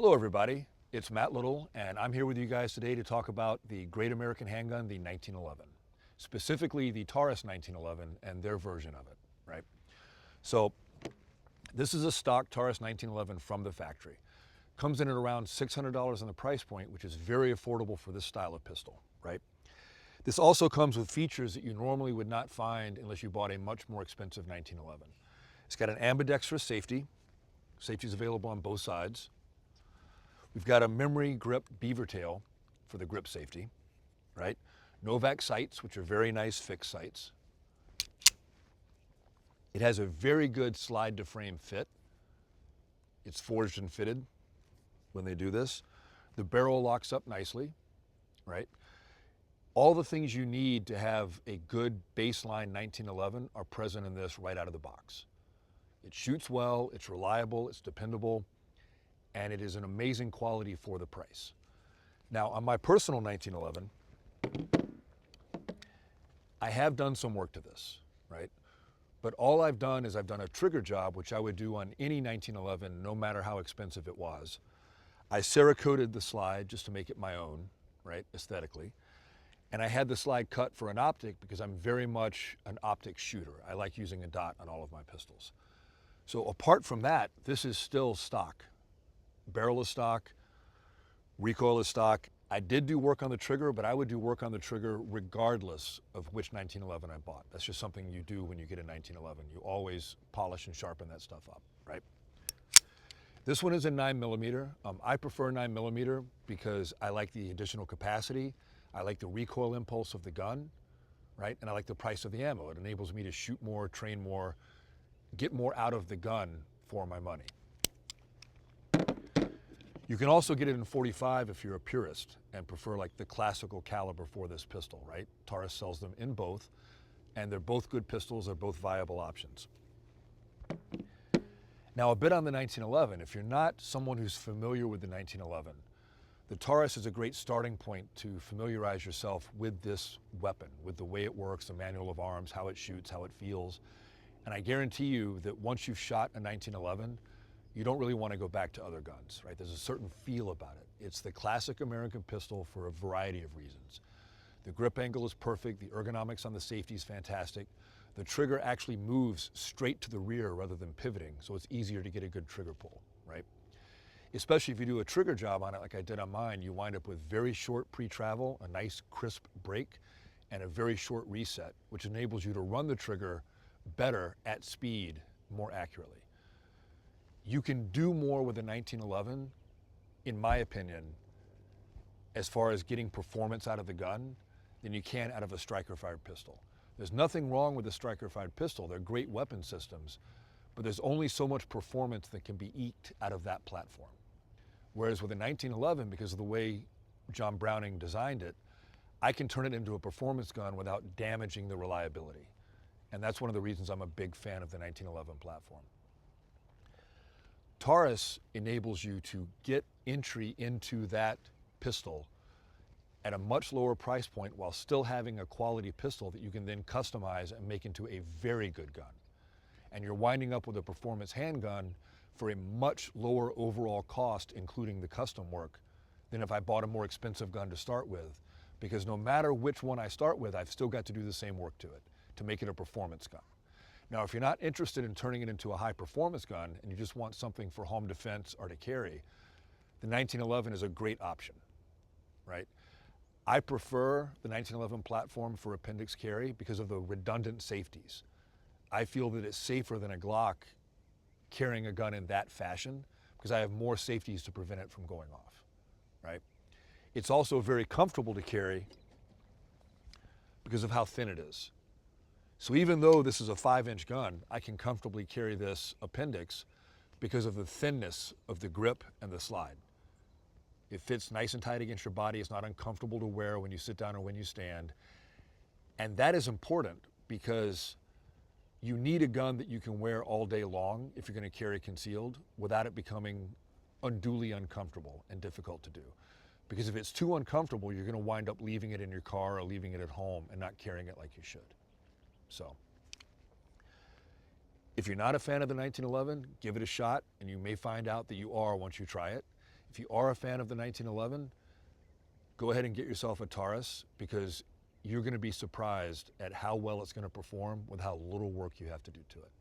Hello everybody, it's Matt Little and I'm here with you guys today to talk about the Great American Handgun, the 1911. Specifically the Taurus 1911 and their version of it, right? So this is a stock Taurus 1911 from the factory. Comes in at around $600 on the price point, which is very affordable for this style of pistol, right? This also comes with features that you normally would not find unless you bought a much more expensive 1911. It's got an ambidextrous safety. Safety is available on both sides. We've got a memory grip beaver tail for the grip safety, right? Novak sights, which are very nice fixed sights. It has a very good slide to frame fit. It's forged and fitted when they do this. The barrel locks up nicely, right? All the things you need to have a good baseline 1911 are present in this right out of the box. It shoots well, it's reliable, it's dependable, and it is an amazing quality for the price. Now, on my personal 1911, I have done some work to this, right? But all I've done is I've done a trigger job, which I would do on any 1911, no matter how expensive it was. I Cerakoted the slide just to make it my own, right, aesthetically. And I had the slide cut for an optic because I'm very much an optic shooter. I like using a dot on all of my pistols. So apart from that, this is still stock. Barrel is stock, recoil is stock. I did do work on the trigger, but I would do work on the trigger regardless of which 1911 I bought. That's just something you do when you get a 1911. You always polish and sharpen that stuff up, right? This one is a 9mm. I prefer 9mm because I like the additional capacity. I like the recoil impulse of the gun, right? And I like the price of the ammo. It enables me to shoot more, train more, get more out of the gun for my money. You can also get it in .45 if you're a purist and prefer like the classical caliber for this pistol, right? Taurus sells them in both, and they're both good pistols, they're both viable options. Now a bit on the 1911, if you're not someone who's familiar with the 1911, the Taurus is a great starting point to familiarize yourself with this weapon, with the way it works, the manual of arms, how it shoots, how it feels. And I guarantee you that once you've shot a 1911, you don't really want to go back to other guns, right? There's a certain feel about it. It's the classic American pistol for a variety of reasons. The grip angle is perfect, the ergonomics on the safety is fantastic. The trigger actually moves straight to the rear rather than pivoting, so it's easier to get a good trigger pull, right? Especially if you do a trigger job on it like I did on mine, you wind up with very short pre-travel, a nice crisp break, and a very short reset, which enables you to run the trigger better at speed, more accurately. You can do more with a 1911, in my opinion, as far as getting performance out of the gun than you can out of a striker-fired pistol. There's nothing wrong with a striker-fired pistol. They're great weapon systems, but there's only so much performance that can be eked out of that platform. Whereas with a 1911, because of the way John Browning designed it, I can turn it into a performance gun without damaging the reliability. And that's one of the reasons I'm a big fan of the 1911 platform. Taurus enables you to get entry into that pistol at a much lower price point while still having a quality pistol that you can then customize and make into a very good gun. And you're winding up with a performance handgun for a much lower overall cost, including the custom work, than if I bought a more expensive gun to start with. Because no matter which one I start with, I've still got to do the same work to it to make it a performance gun. Now, if you're not interested in turning it into a high performance gun and you just want something for home defense or to carry, the 1911 is a great option, right? I prefer the 1911 platform for appendix carry because of the redundant safeties. I feel that it's safer than a Glock carrying a gun in that fashion because I have more safeties to prevent it from going off, right? It's also very comfortable to carry because of how thin it is. So even though this is a 5-inch gun, I can comfortably carry this appendix because of the thinness of the grip and the slide. It fits nice and tight against your body. It's not uncomfortable to wear when you sit down or when you stand. And that is important because you need a gun that you can wear all day long if you're going to carry concealed without it becoming unduly uncomfortable and difficult to do. Because if it's too uncomfortable, you're going to wind up leaving it in your car or leaving it at home and not carrying it like you should. So if you're not a fan of the 1911, give it a shot, and you may find out that you are once you try it. If you are a fan of the 1911, go ahead and get yourself a Taurus, because you're going to be surprised at how well it's going to perform with how little work you have to do to it.